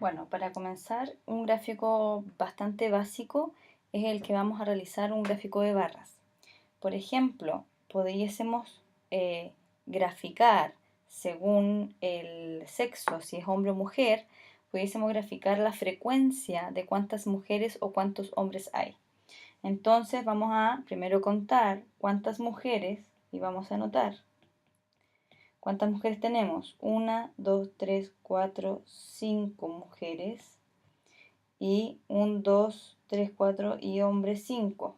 Bueno, para comenzar, un gráfico bastante básico es el que vamos a realizar un gráfico de barras. Por ejemplo, pudiésemos graficar según el sexo, si es hombre o mujer, pudiésemos graficar la frecuencia de cuántas mujeres o cuántos hombres hay. Entonces vamos a primero contar cuántas mujeres y vamos a anotar. ¿Cuántas mujeres tenemos? 1, 2, 3, 4, 5 mujeres y 1, 2, 3, 4 y hombres 5.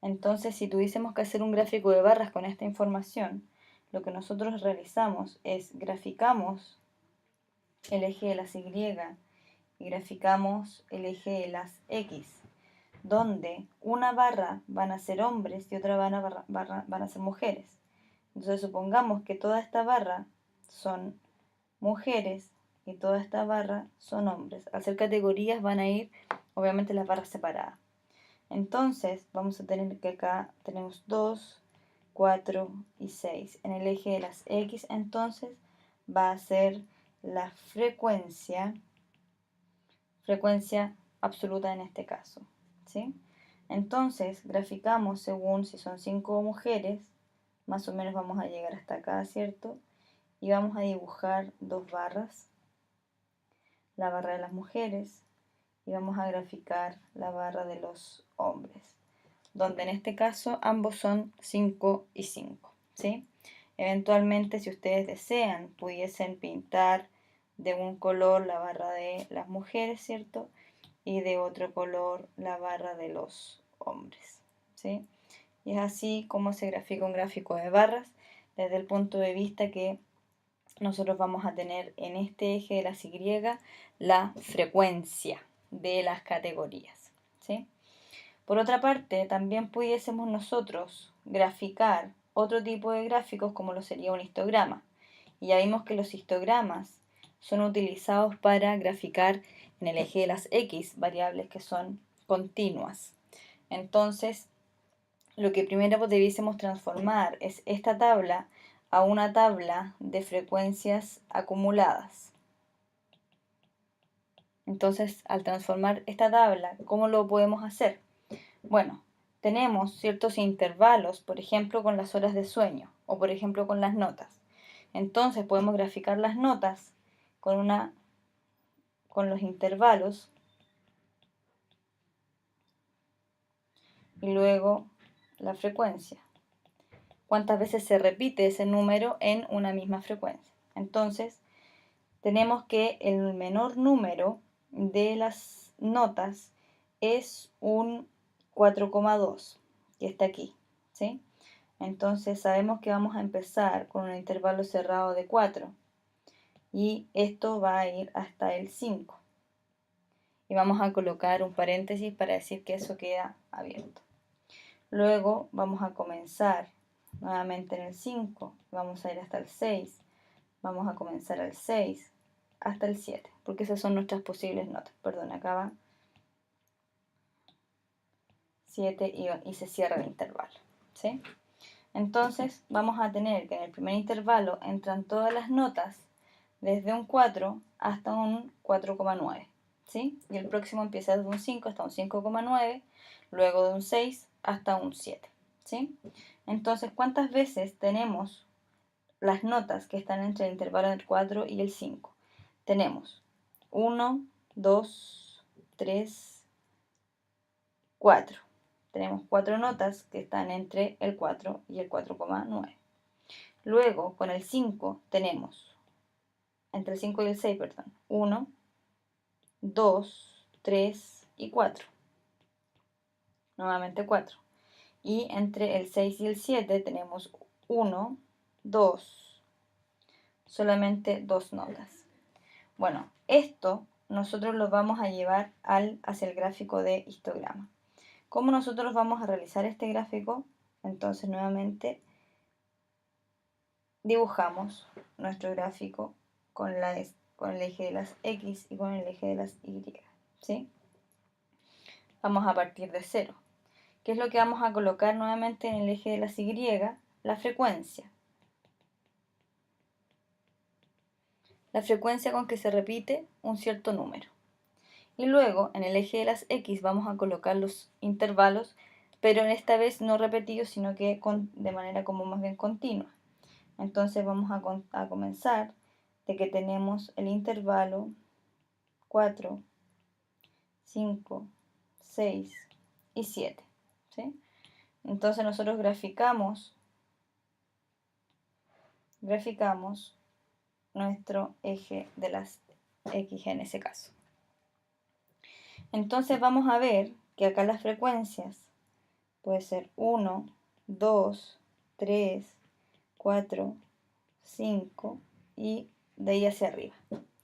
Entonces, si tuviésemos que hacer un gráfico de barras con esta información, lo que nosotros realizamos es graficamos el eje de las Y y graficamos el eje de las X, donde una barra van a ser hombres y otra barra van a ser mujeres. Entonces supongamos que toda esta barra son mujeres y toda esta barra son hombres. Al ser categorías van a ir obviamente las barras separadas. Entonces vamos a tener que acá tenemos 2, 4 y 6. En el eje de las X entonces va a ser la frecuencia absoluta en este caso, ¿sí? Entonces graficamos según si son 5 mujeres, más o menos vamos a llegar hasta acá, ¿cierto? Y vamos a dibujar dos barras, la barra de las mujeres y vamos a graficar la barra de los hombres, donde en este caso ambos son 5 y 5, ¿sí? Eventualmente, si ustedes desean, pudiesen pintar de un color la barra de las mujeres, ¿cierto? Y de otro color la barra de los hombres, ¿sí? Y es así como se grafica un gráfico de barras desde el punto de vista que nosotros vamos a tener en este eje de las Y la frecuencia de las categorías, ¿sí? Por otra parte, también pudiésemos nosotros graficar otro tipo de gráficos como lo sería un histograma. Y ya vimos que los histogramas son utilizados para graficar en el eje de las X variables que son continuas. Entonces, lo que primero debiésemos transformar es esta tabla a una tabla de frecuencias acumuladas. Entonces, al transformar esta tabla, ¿cómo lo podemos hacer? Bueno, tenemos ciertos intervalos, por ejemplo, con las horas de sueño o por ejemplo con las notas. Entonces podemos graficar las notas con los intervalos y luego la frecuencia. ¿Cuántas veces se repite ese número en una misma frecuencia? Entonces, tenemos que el menor número de las notas es un 4,2, que está aquí, ¿sí? Entonces sabemos que vamos a empezar con un intervalo cerrado de 4 y esto va a ir hasta el 5. Y vamos a colocar un paréntesis para decir que eso queda abierto. Luego vamos a comenzar nuevamente en el 5, vamos a ir hasta el 6, vamos a comenzar al 6 hasta el 7, porque esas son nuestras posibles notas. Perdón, acá va 7 y se cierra el intervalo, ¿sí? Entonces vamos a tener que en el primer intervalo entran todas las notas desde un 4 hasta un 4,9, ¿sí? Y el próximo empieza desde un 5 hasta un 5,9, luego de un 6 hasta un 7, ¿sí? Entonces, ¿cuántas veces tenemos las notas que están entre el intervalo del 4 y el 5? Tenemos 1, 2, 3, 4. Tenemos 4 notas que están entre el 4 y el 4,9. Luego, con el 5 tenemos, entre el 5 y el 6, perdón, 1, 2, 3 y 4. Nuevamente 4. Y entre el 6 y el 7 tenemos 1, 2, solamente 2 notas. Bueno, esto nosotros lo vamos a llevar hacia el gráfico de histograma. ¿Cómo nosotros vamos a realizar este gráfico? Entonces, nuevamente, dibujamos nuestro gráfico con el eje de las X y con el eje de las Y, ¿sí? Vamos a partir de 0. ¿Qué es lo que vamos a colocar nuevamente en el eje de las Y? La frecuencia. la frecuencia con que se repite un cierto número. Y luego en el eje de las X vamos a colocar los intervalos, pero en esta vez no repetidos, sino que de manera como más bien continua. Entonces vamos a comenzar de que tenemos el intervalo 4, 5, 6 y 7. ¿Sí? Entonces nosotros graficamos nuestro eje de las X en ese caso. Entonces vamos a ver que acá las frecuencias puede ser 1, 2, 3, 4, 5 y de ahí hacia arriba.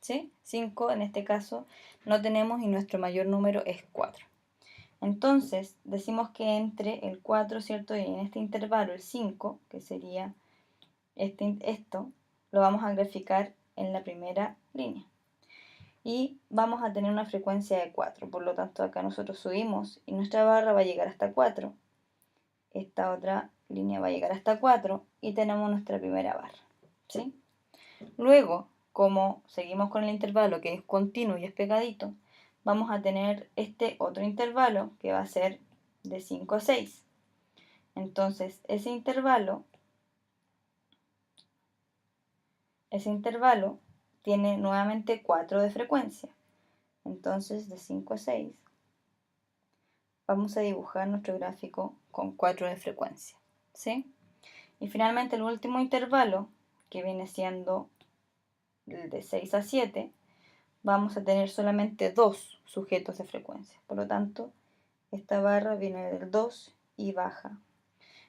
¿Sí? 5 en este caso no tenemos y nuestro mayor número es 4. Entonces decimos que entre el 4, ¿cierto? Y en este intervalo el 5, que sería esto, lo vamos a graficar en la primera línea. Y vamos a tener una frecuencia de 4, por lo tanto acá nosotros subimos y nuestra barra va a llegar hasta 4. Esta otra línea va a llegar hasta 4 y tenemos nuestra primera barra. ¿Sí? Luego, como seguimos con el intervalo que es continuo y es pegadito, vamos a tener este otro intervalo que va a ser de 5 a 6. Entonces, ese intervalo tiene nuevamente 4 de frecuencia. Entonces, de 5 a 6, vamos a dibujar nuestro gráfico con 4 de frecuencia. ¿Sí? Y finalmente el último intervalo, que viene siendo el de 6 a 7, vamos a tener solamente 2 sujetos de frecuencia. Por lo tanto, esta barra viene del 2 y baja.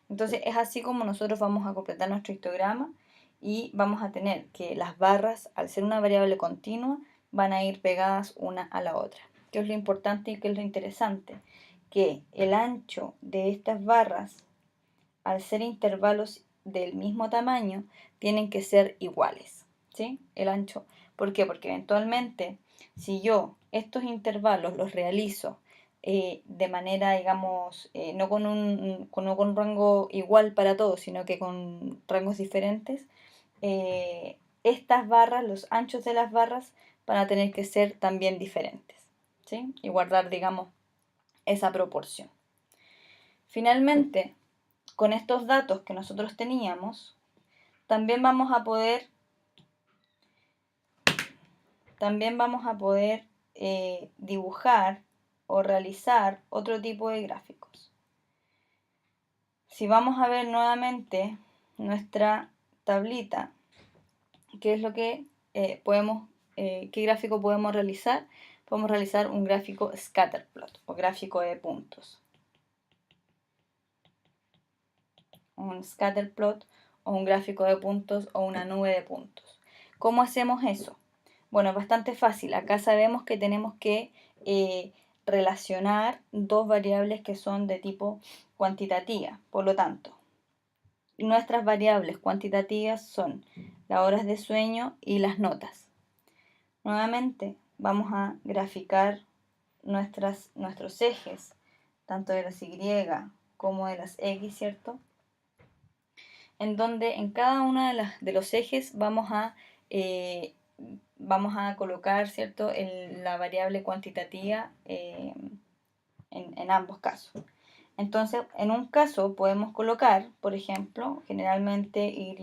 Entonces es así como nosotros vamos a completar nuestro histograma y vamos a tener que las barras, al ser una variable continua, van a ir pegadas una a la otra. ¿Qué es lo importante y qué es lo interesante? Que el ancho de estas barras, al ser intervalos del mismo tamaño, tienen que ser iguales. ¿Sí? El ancho. ¿Por qué? Porque eventualmente, si yo estos intervalos los realizo de manera, digamos, no con un rango igual para todos, sino que con rangos diferentes, estas barras, los anchos de las barras, van a tener que ser también diferentes. ¿Sí? Y guardar, digamos, esa proporción. Finalmente, con estos datos que nosotros teníamos, también vamos a poder dibujar o realizar otro tipo de gráficos. Si vamos a ver nuevamente nuestra tablita, ¿qué es lo que qué gráfico podemos realizar? Podemos realizar un gráfico scatterplot o gráfico de puntos. Un scatterplot o un gráfico de puntos o una nube de puntos. ¿Cómo hacemos eso? Bueno, es bastante fácil. Acá sabemos que tenemos que relacionar dos variables que son de tipo cuantitativa. Por lo tanto, nuestras variables cuantitativas son las horas de sueño y las notas. Nuevamente, vamos a graficar nuestros ejes, tanto de las Y como de las X, ¿cierto? En donde en cada uno de los ejes vamos a colocar, ¿cierto?, la variable cuantitativa en ambos casos. Entonces, en un caso podemos colocar, por ejemplo, generalmente Y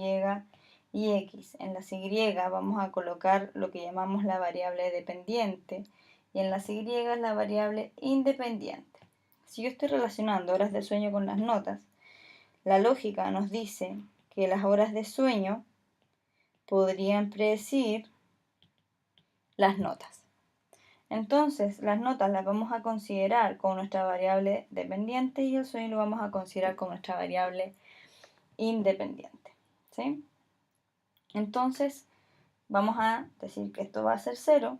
y X. En las Y vamos a colocar lo que llamamos la variable dependiente y en las Y la variable independiente. Si yo estoy relacionando horas de sueño con las notas, la lógica nos dice que las horas de sueño podrían predecir las notas. Entonces, las notas las vamos a considerar con nuestra variable dependiente y el sueño lo vamos a considerar con nuestra variable independiente. ¿Sí? Entonces, vamos a decir que esto va a ser 0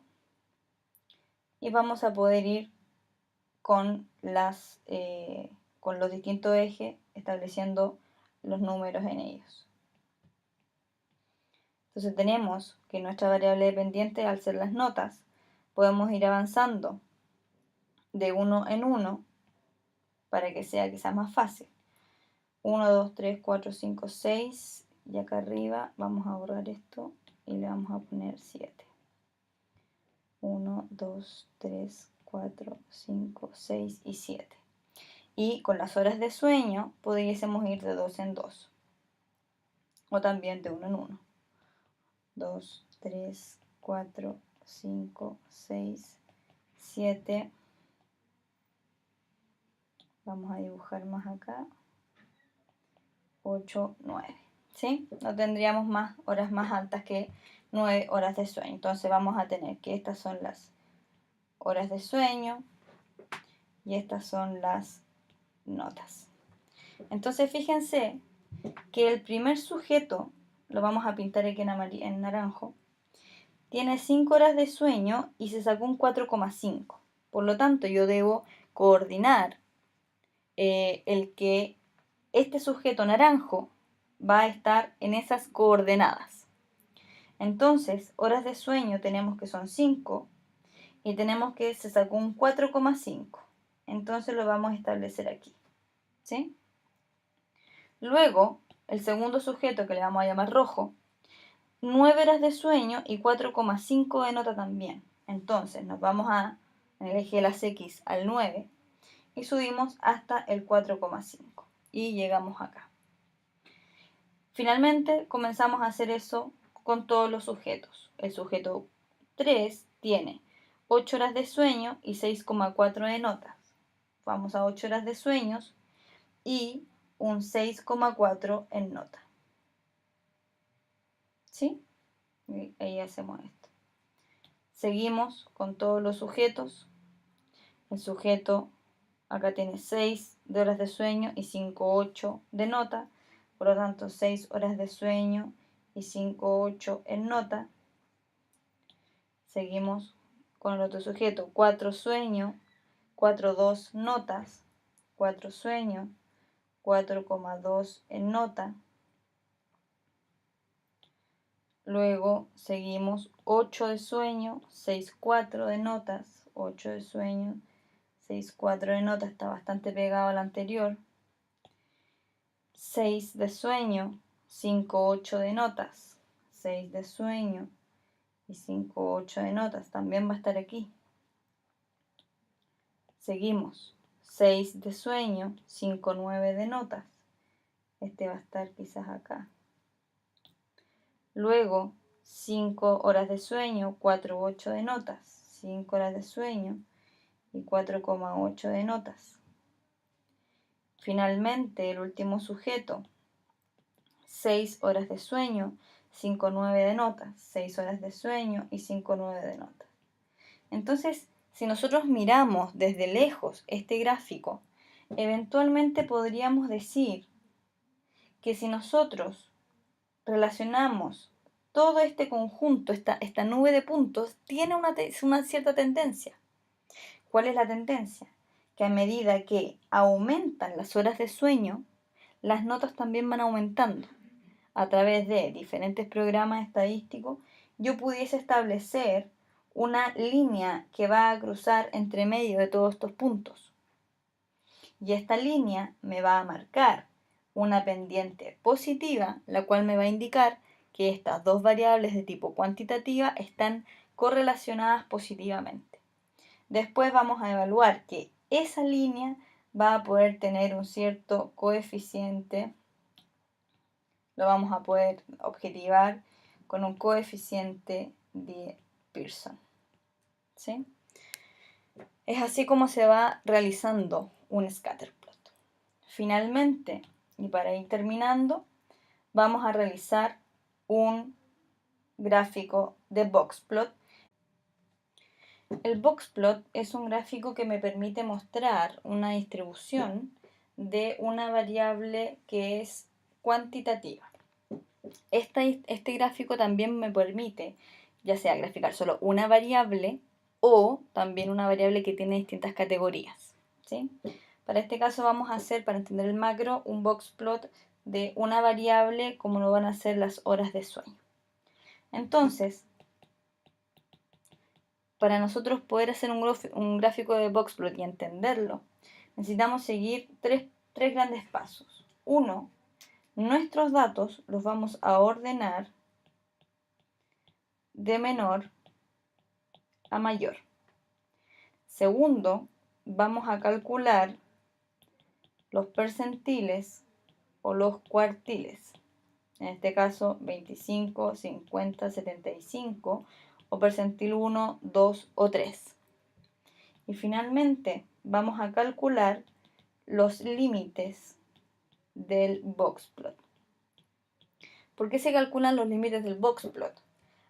y vamos a poder ir con los distintos ejes estableciendo los números en ellos. Entonces tenemos que nuestra variable dependiente, al ser las notas, podemos ir avanzando de uno en uno para que sea quizás más fácil. 1, 2, 3, 4, 5, 6 y acá arriba vamos a borrar esto. y le vamos a poner 7. 1, 2, 3, 4, 5, 6 y 7. Y con las horas de sueño pudiésemos ir de 2 en 2. O también de 1 en 1. 2, 3, 4, 5, 6, 7. Vamos a dibujar más acá. 8, 9. ¿Sí? No tendríamos más horas más altas que 9 horas de sueño. Entonces vamos a tener que estas son las horas de sueño y estas son las notas. Entonces fíjense que el primer sujeto, lo vamos a pintar aquí en naranjo, tiene 5 horas de sueño y se sacó un 4,5. Por lo tanto, yo debo coordinar el que este sujeto naranjo va a estar en esas coordenadas. Entonces, horas de sueño tenemos que son 5 y tenemos que se sacó un 4,5. Entonces lo vamos a establecer aquí. ¿Sí? Luego, el segundo sujeto que le vamos a llamar rojo, 9 horas de sueño y 4,5 de nota también. Entonces nos vamos en el eje de las X al 9 y subimos hasta el 4,5 y llegamos acá. Finalmente comenzamos a hacer eso con todos los sujetos. El sujeto 3 tiene 8 horas de sueño y 6,4 de notas. Vamos a 8 horas de sueños y un 6,4 en nota. ¿Sí? Y ahí hacemos esto. Seguimos con todos los sujetos. El sujeto acá tiene 6 de horas de sueño y 5,8 de nota. Por lo tanto, 6 horas de sueño y 5,8 en nota. Seguimos con el otro sujeto. 4 sueño, 4,2 notas. 4 sueño, 4,2 en nota. Luego seguimos 8 de sueño, 6,4 de notas. 8 de sueño, 6,4 de notas. Está bastante pegado al anterior. 6 de sueño, 5,8 de notas. 6 de sueño y 5,8 de notas. También va a estar aquí. Seguimos. 6 de sueño, 5,9 de notas. Este va a estar quizás acá. Luego, 5 horas de sueño, 4,8 de notas. 5 horas de sueño y 4,8 de notas. Finalmente, el último sujeto, 6 horas de sueño, 5,9 de notas. 6 horas de sueño y 5,9 de notas. Entonces, si nosotros miramos desde lejos este gráfico, eventualmente podríamos decir que si nosotros relacionamos todo este conjunto, esta nube de puntos, tiene una cierta tendencia. ¿Cuál es la tendencia? Que a medida que aumentan las horas de sueño, las notas también van aumentando. A través de diferentes programas estadísticos, yo pudiese establecer una línea que va a cruzar entre medio de todos estos puntos. Y esta línea me va a marcar una pendiente positiva, la cual me va a indicar que estas dos variables de tipo cuantitativa están correlacionadas positivamente. Después vamos a evaluar que esa línea va a poder tener un cierto coeficiente, lo vamos a poder objetivar con un coeficiente de Pearson. ¿Sí? Es así como se va realizando un scatterplot. Finalmente, y para ir terminando, vamos a realizar un gráfico de boxplot. El boxplot es un gráfico que me permite mostrar una distribución de una variable que es cuantitativa. Este gráfico también me permite, ya sea graficar solo una variable o también una variable que tiene distintas categorías, ¿sí? Para este caso vamos a hacer, para entender el macro, un boxplot de una variable como lo van a hacer las horas de sueño. Entonces, para nosotros poder hacer un gráfico de boxplot y entenderlo, necesitamos seguir tres grandes pasos. Uno, nuestros datos los vamos a ordenar de menor a mayor. Segundo, vamos a calcular los percentiles o los cuartiles. En este caso, 25, 50, 75 o percentil 1, 2 o 3. Y finalmente, vamos a calcular los límites del boxplot. ¿Por qué se calculan los límites del boxplot?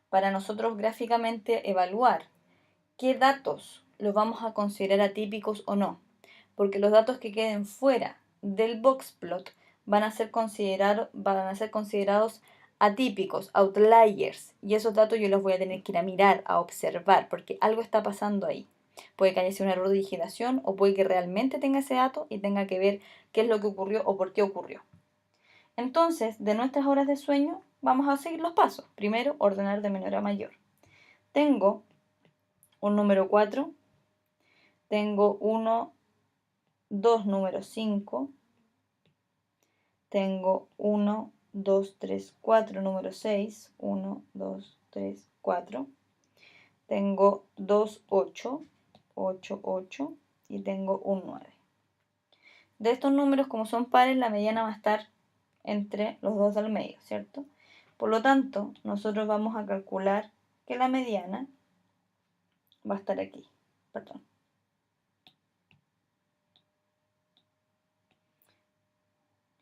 Para nosotros gráficamente evaluar qué datos los vamos a considerar atípicos o no, porque los datos que queden fuera del boxplot van a ser considerados atípicos, outliers, y esos datos yo los voy a tener que ir a mirar, a observar, porque algo está pasando ahí. Puede que haya sido un error de digitación o puede que realmente tenga ese dato y tenga que ver qué es lo que ocurrió o por qué ocurrió. Entonces, de nuestras horas de sueño, vamos a seguir los pasos. Primero, ordenar de menor a mayor. Tengo un número 4, tengo 1, 2 número 5, tengo 1, 2, 3, 4 número 6, 1, 2, 3, 4, tengo 2, 8, 8, 8 y tengo un 9. De estos números, como son pares, la mediana va a estar entre los dos del medio, ¿cierto? Por lo tanto, nosotros vamos a calcular que la mediana va a estar aquí, perdón.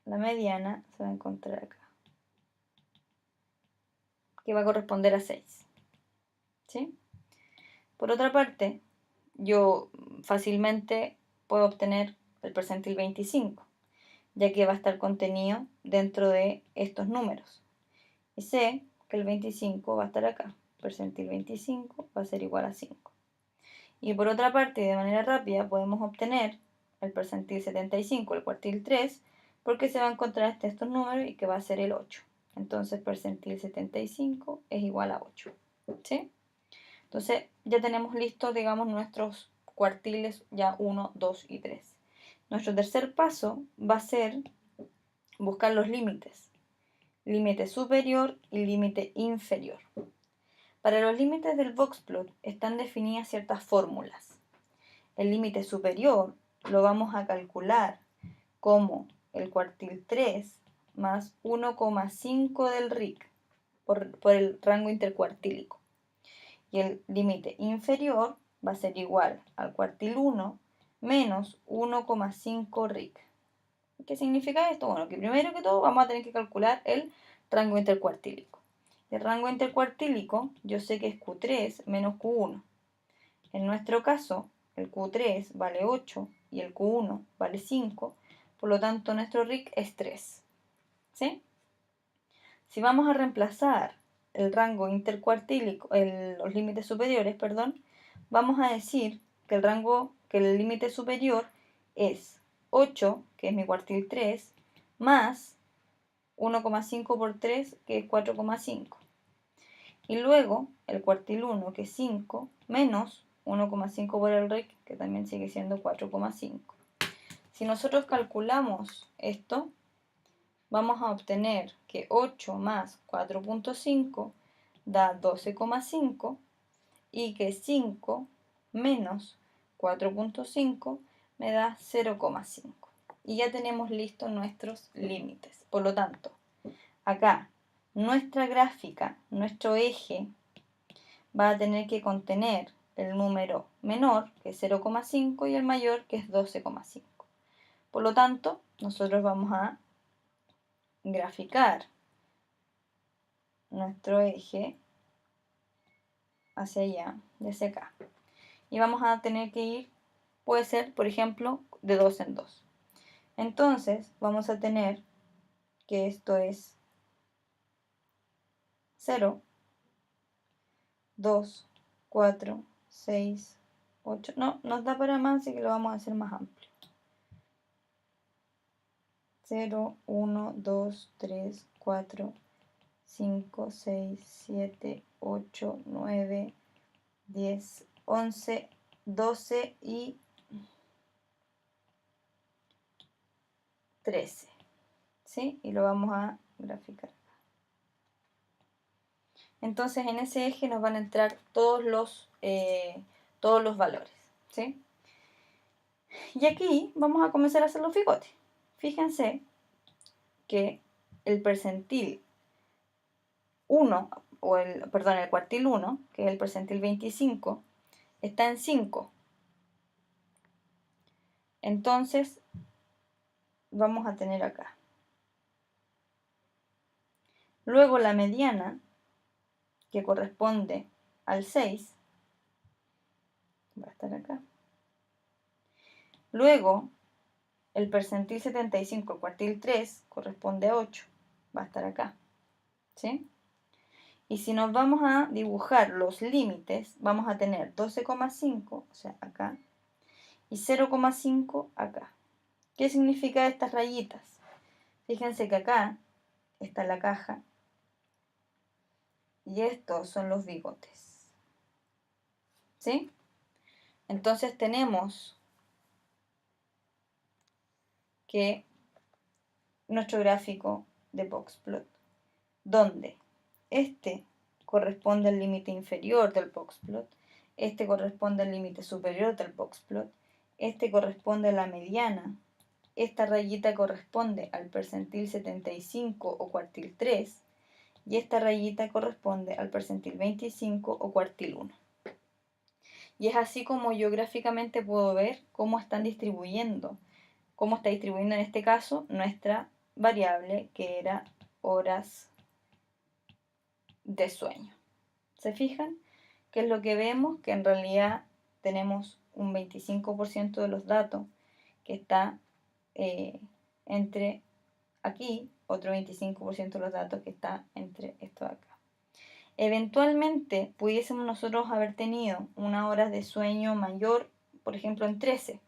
La mediana se va a encontrar acá, que va a corresponder a 6, ¿sí? Por otra parte, yo fácilmente puedo obtener el percentil 25, ya que va a estar contenido dentro de estos números. Y sé que el 25 va a estar acá. Percentil 25 va a ser igual a 5. Y por otra parte, de manera rápida, podemos obtener el percentil 75, el cuartil 3, porque se va a encontrar estos números y que va a ser el 8. Entonces, percentil 75 es igual a 8. ¿Sí? Entonces, ya tenemos listos, digamos, nuestros cuartiles ya 1, 2 y 3. Nuestro tercer paso va a ser buscar los límites. Límite superior y límite inferior. Para los límites del boxplot están definidas ciertas fórmulas. El límite superior lo vamos a calcular como el cuartil 3 más 1,5 del RIC por el rango intercuartílico. Y el límite inferior va a ser igual al cuartil 1 menos 1,5 RIC. ¿Qué significa esto? Bueno, que primero que todo vamos a tener que calcular el rango intercuartílico. El rango intercuartílico yo sé que es Q3 menos Q1. En nuestro caso, el Q3 vale 8 y el Q1 vale 5, por lo tanto nuestro RIC es 3. ¿Sí? Si vamos a reemplazar el rango intercuartílico, los límites superiores, perdón, vamos a decir que el límite superior es 8, que es mi cuartil 3, más 1,5 por 3, que es 4,5. Y luego el cuartil 1, que es 5, menos 1,5 por el RIC, que también sigue siendo 4,5. Si nosotros calculamos esto, vamos a obtener que 8 más 4,5 da 12,5 y que 5 menos 4,5 me da 0,5. Y ya tenemos listos nuestros límites. Por lo tanto, acá nuestra gráfica, nuestro eje, va a tener que contener el número menor, que es 0,5, y el mayor, que es 12,5. Por lo tanto, nosotros vamos a graficar nuestro eje hacia allá, desde acá. Y vamos a tener que ir, puede ser, por ejemplo, de 2 en 2. Entonces, vamos a tener que esto es 0, 2, 4, 6, 8. No, nos da para más, así que lo vamos a hacer más amplio. 0, 1, 2, 3, 4, 5, 6, 7, 8, 9, 10, 11, 12 y 13. ¿Sí? Y lo vamos a graficar. entonces en ese eje nos van a entrar todos los valores, ¿sí? Y aquí vamos a comenzar a hacer los bigotes. Fíjense que el percentil 1, el cuartil 1, que es el percentil 25, está en 5. Entonces, vamos a tener acá. Luego la mediana, que corresponde al 6, va a estar acá. Luego, el percentil 75, el cuartil 3, corresponde a 8, va a estar acá, ¿sí? Y si nos vamos a dibujar los límites, vamos a tener 12,5, o sea, acá, y 0,5 acá. ¿Qué significa estas rayitas? Fíjense que acá está la caja y estos son los bigotes, ¿sí? Entonces tenemos que nuestro gráfico de boxplot, donde este corresponde al límite inferior del boxplot, este corresponde al límite superior del boxplot, este corresponde a la mediana, esta rayita corresponde al percentil 75 o cuartil 3 y esta rayita corresponde al percentil 25 o cuartil 1. Y es así como yo gráficamente puedo ver cómo están distribuyendo, cómo está distribuyendo en este caso nuestra variable que era horas de sueño. ¿Se fijan? ¿Qué es lo que vemos? Que en realidad tenemos un 25% de los datos que está entre aquí, otro 25% de los datos que está entre esto de acá. Eventualmente pudiésemos nosotros haber tenido una hora de sueño mayor, por ejemplo en 13,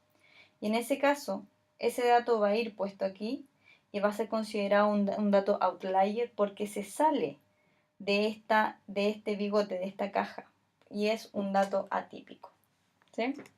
y en ese caso ese dato va a ir puesto aquí y va a ser considerado un dato outlier porque se sale de este bigote, de esta caja, y es un dato atípico, ¿sí?